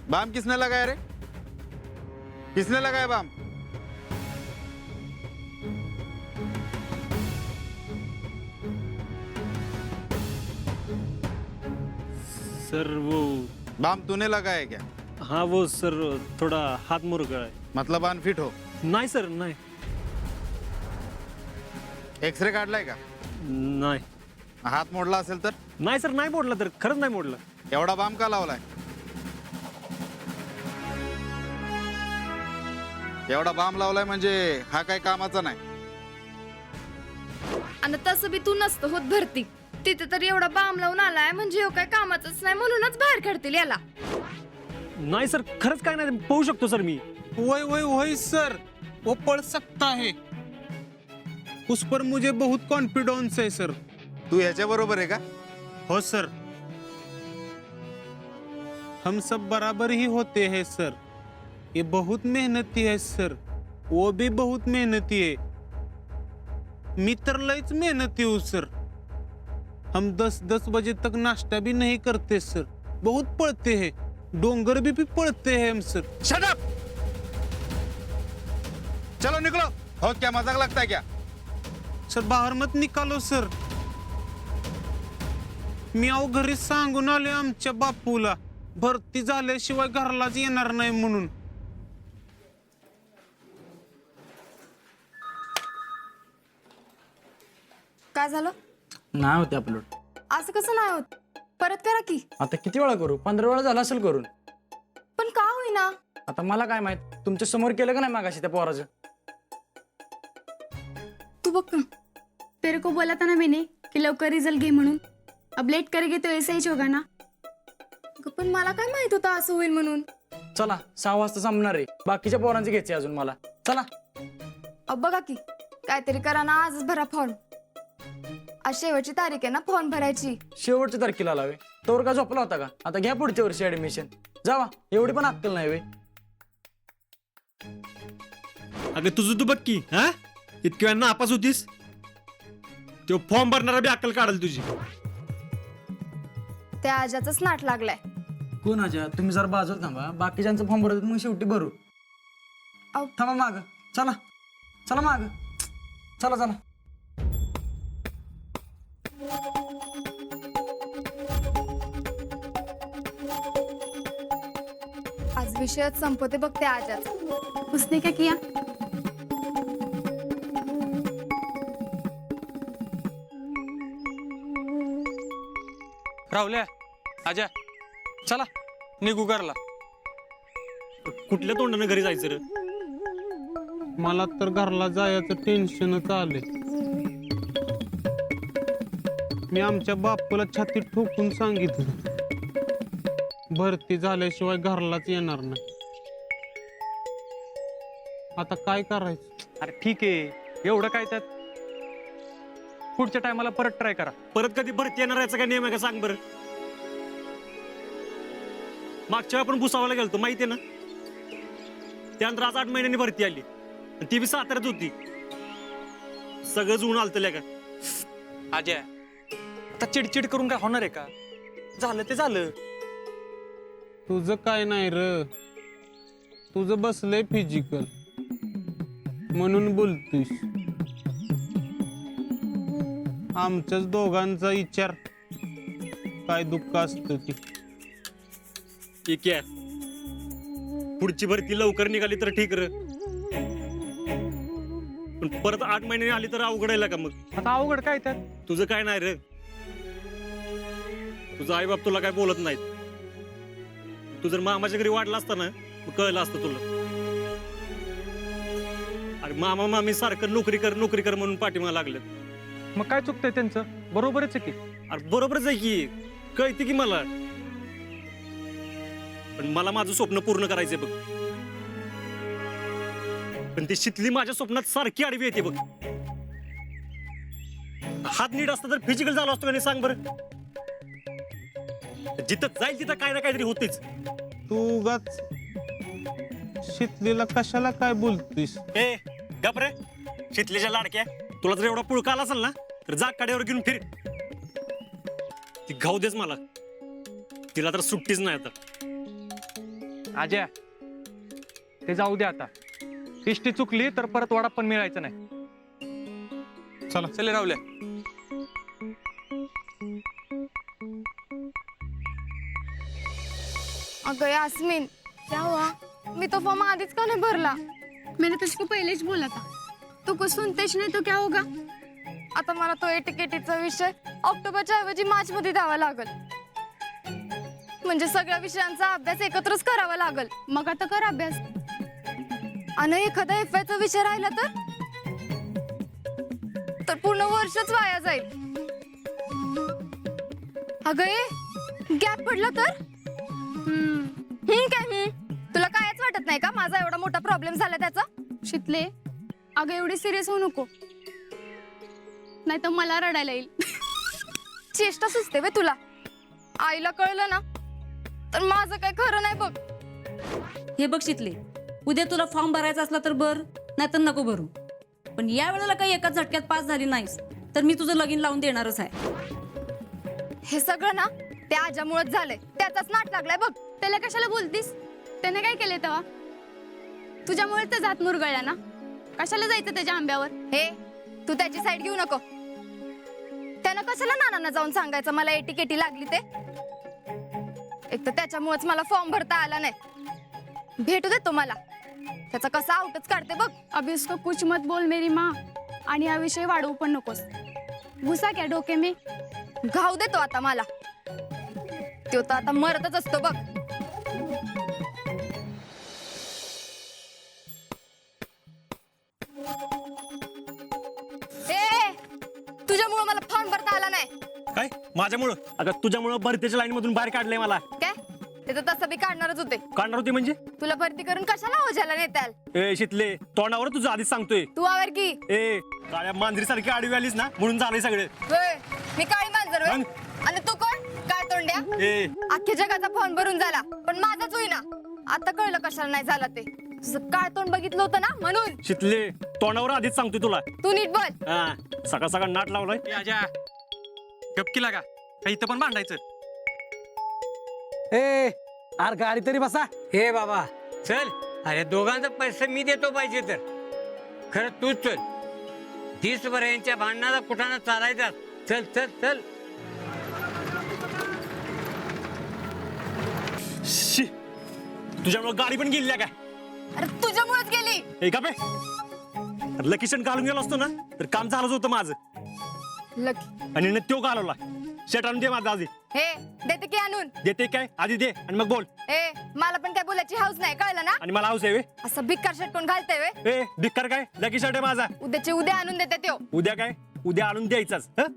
Balm किसने लगाया रे? किसने लगाया बाम? सर वो बाम तूने लगाया क्या? हाँ वो सर थोड़ा हात मुरगळा आहे. मतलब अनफिट हो. नाही सर नाही. एक्सरे काढलाय का? नाही हात मोडला असेल तर? नाही सर नाही मोडला तर खरंच नाही मोडला. एवढा बाम का लावलाय? एवढा बाम लावलाय म्हणजे हा काय कामाचा नाही. आणि तसं बी तू नसतं होत भरती. तिथे तर एवढा बाम लावून आलाय म्हणजे हो काय कामाचंच नाही म्हणूनच बाहेर काढतील याला. नाही सर खरंच काय नाही पाहू शकतो सर मी. वही वही वही सर, वो पढ़ सकता है. उस पर मुझे बहुत कॉन्फिडेंस है सर. तू ह्याच्या बरोबर आहे का? हो सर, हम सब बराबर ही होते हैं सर. ये बहुत मेहनती है सर, वो भी बहुत मेहनती है. मी तर लयच मेहनती हूँ सर. हम 10-10 बजे तक नाश्ता भी नहीं करते सर. बहुत पढ़ते हैं, डोंगर भी पढ़ते हैं हम सर. Shut up! चलो निकलो. हो क्या मजाक लगता है क्या? सर बाहेर मत निकालो सर. मी अहो घरी सांगून आले आमच्या बापूला भरती झाल्याशिवाय घरलाच येणार नाही म्हणून. काय झालं? नाही होते अपलोड. असं कसं नाही होत? परत करा की. आता किती वेळा करू? 15 वेळा झाला असेल करून. पण का होईना? आता मला काय माहित, तुमच्या समोर केलं का नाही मागाशी त्या पोराचं? तू बघ ना. तेरे को बोला था ना मैंने कि लवकर रिझल्ट घे म्हणून. अब लेट करेगे तो ऐसा हीच होगा ना. पण मला काय माहित होतं असं होईल म्हणून. चला 6 वाजता संपणार आहे. बाकीच्या पोरांचे घ्यायचे अजून मला. चला. अब बघा की काहीतरी करा ना. आजच भरा फॉर्म. आज शेवटची तारीख आहे ना फॉर्म भरायची. शेवटच्या तारखेला लावे तोवर का झोपला होता का? आता घ्या पुढच्या वर्षी ऍडमिशन. जावा, एवढी पण अक्कल नाही वे. अगं तुझं तू बघ की. हा इतक्या वेळा नापास होतीस. तो फॉर्म भरणारा बी अक्कल काढल तुझी. त्या आजाचाच नाट लागलाय. कोण आजा? तुम्ही जरा बाजूला थांबा. बाकीच्यांचं फॉर्म भरत मग शेवटी भरू. अहो. थांबा माग. चला चला माग. चला चला. आज विषयच संपवते बघ त्या आजाचा. उसने क्या किया? राहुल्या आजा, चला निघू घरला. कुठल्या तोंडानं घरी जायचं रे? मला तर घरला जायचं टेन्शनच आले. मी आमच्या बापूला छाती ठोकून सांगितलं भरती झाल्याशिवाय घरलाच येणार नाही. आता काय करायचं? अरे ठीक आहे, एवढं काय त्यात. पुढच्या टायमाला परत ट्राय करा. परत कधी भरती येणार याचा काय नियम आहे का सांग बरं? मागच्या वेळी आपण भुसावळला गेलतो माहिती आहे ना. त्यानंतर आज 8 महिन्यांनी भरती आली आणि ती बी साताऱ्यात होती. सगळं जुळून आलतल्या का? अजय, आता चिडचिड करून काय होणार आहे का? झालं ते झालं. तुझं काय नाही र, तुझं बसलंय फिजिकल म्हणून बोलतोस. आमच्याच दोघांचा विचार काय दुःख असतं ती. ठीक आहे, पुढची भरती लवकर निघाली तर ठीक र. पण परत 8 महिन्यांनी आली तर अवघड आहे का? मग आता अवघड काय त्यात? तुझं काय नाही रे. तुझा आई बाप तुला काय बोलत नाहीत. तू जर मामाच्या घरी वाढला असता ना मग कळलं असतं तुला. अरे मामा मामी सारखं नोकरी कर म्हणून पाठीमागे लागलं. मग काय चुकतंय त्यांचं? बरोबरच आहे की. अरे बरोबरच आहे की, कळते की मला. पण मला माझं स्वप्न पूर्ण करायचंय बघ. पण ती शितली माझ्या स्वप्नात सारखी आडवी येते बघ. हात नीट असता तर फिजिकल झालो असतो का नाही सांग बरं? जिथं जाईल तिथं काय ना काहीतरी होतेच. तू उगाच शितलीला कशाला काय बोलतोस? ए गप रे, शितलीच्या लाडक्या. तुला जर एवढा पुळका आला असेल ना तर जा काड्यावर घेऊन फिर. ती घाऊ देच मला. तिला तर सुट्टीच नाही आता. आज्या ते जाऊ दे आता. इष्टी चुकली तर परत वडा पण मिळायचं नाही. चला चल राहुल्या. अगं यास्मीन क्या हुआ? मी तो फॉर्म आधीच का नहीं भरला? मैंने तुझको पहले ही बोला था. तू कुछ सुनतेच नाही तो क्या होगा? आता मला तो एटीकेटीचा विषय ऑक्टोबरच्या ऐवजी मार्च मध्ये द्यावा लागल. म्हणजे सगळ्या विषयांचा अभ्यास एकत्रच करावा लागल. मग आता कर अभ्यास. आणि एखादा एफआयचा विषय राहिला तर पूर्ण वर्षच वाया जाईल. अगं गॅप पडला तर काय तुला कायच वाटत नाही का माझा एवढा मोठा प्रॉब्लेम झाला त्याचा? शितले अगं एवढी सिरियस होऊ नको, नाही तर मला रडायला येईल. चेष्टा सुचते वे तुला. आईला कळलं ना तर माझं काय खरं नाही बघ. हे बघ शितले, उद्या तुला फॉर्म भरायचा असला तर भर, नाहीतर नको भरू. पण या वेळेला काही एकाच झटक्यात पास झाली नाहीस तर मी तुझं लगीन लावून देणारच आहे. हे सगळं ना त्या आजामुळेच झालंय. त्याचाच नाट लागलाय बघ. त्याला कशाला बोलतीस? त्याने काय केलंय तेव्हा? तुझ्यामुळे तर जात मुरगळला ना. कशाला जायचं त्याच्या आंब्यावर? हे तू त्याची साईड घेऊ नको. त्यानं कशाला नानांना जाऊन सांगायचं मला एटीकेटी लागली ते? एक तर त्याच्यामुळेच मला फॉर्म भरता आला नाही. भेटू देतो मला, त्याचा कसा आउटच काढते बघ. अभी उसको कुछ मत बोल मेरी माँ. आणि हा विषय वाढवू पण नकोस. घुसा क्या डोके में? घाव देतो आता मला. तो तर आता मरतच असतो बघ. तुझ्यामुळे मला फॉर्म भरता आला नाही. काय माझ्यामुळं? अगं तुझ्यामुळं भरतीच्या लाईन मधून बाहेर काढलंय मला. काय ते तर तसं बी काढणारच होते. काढणार होती म्हणजे? तुला भरती करून कशाला ओझ्याला नेताल? ए शितले, तोंडावर तुझं आधीच सांगतोय. तू आवर की. ए काळ्या मांजरीसारखी आडवी आलीस ना म्हणून झालंय सगळे. मी काळी मांजर होय? मग? आणि तू कोण? काय तोंड्या? ए अख्ख्या जगाचा फॉर्म भरून झाला पण माझाच होईना. आता कळलं कशाला नाही झाला ते. तुझं काय तोंड बघितलं होतं ना म्हणून. शितले, तोंडावर आधीच सांगतोय तुला. तू नीट बोल. हा सकाळ सकाळ नाट लावलाय. ए आज्या गपकी लागा. काही इथं पण भांडायचं. ए अरे गाडी तरी बसा. हे बाबा चल. अरे दोघांचा पैसे मी देतो पाहिजे तर. खरं तूच चल. 30 वर्षांच्या भांडणाला कुठाना चालायचा. चल चल चल. शी, तुझ्यामुळे गाडी पण गेली काय? अरे तुझ्यामुळेच गेली. ए का बे, लकीशन घालून गेलो असतो ना तर काम झालंच होतं माझं. लकी आणि न त्यो घालवला. शर्ट आणून दे माझा आधी. हे देते की आणून? देते काय? आधी दे आणि मग बोल. ए मला पण काय बोलायची हाऊस नाही कळलं ना. आणि मला हाऊस आहे वे. असं भिक्कार शर्ट कोण घालतंय वे? ए भिक्कार काय? लकी शर्ट आहे माझा. उद्याची उद्या आणून देते त्यो. उद्या काय? उद्या आणून द्यायचाच. हं?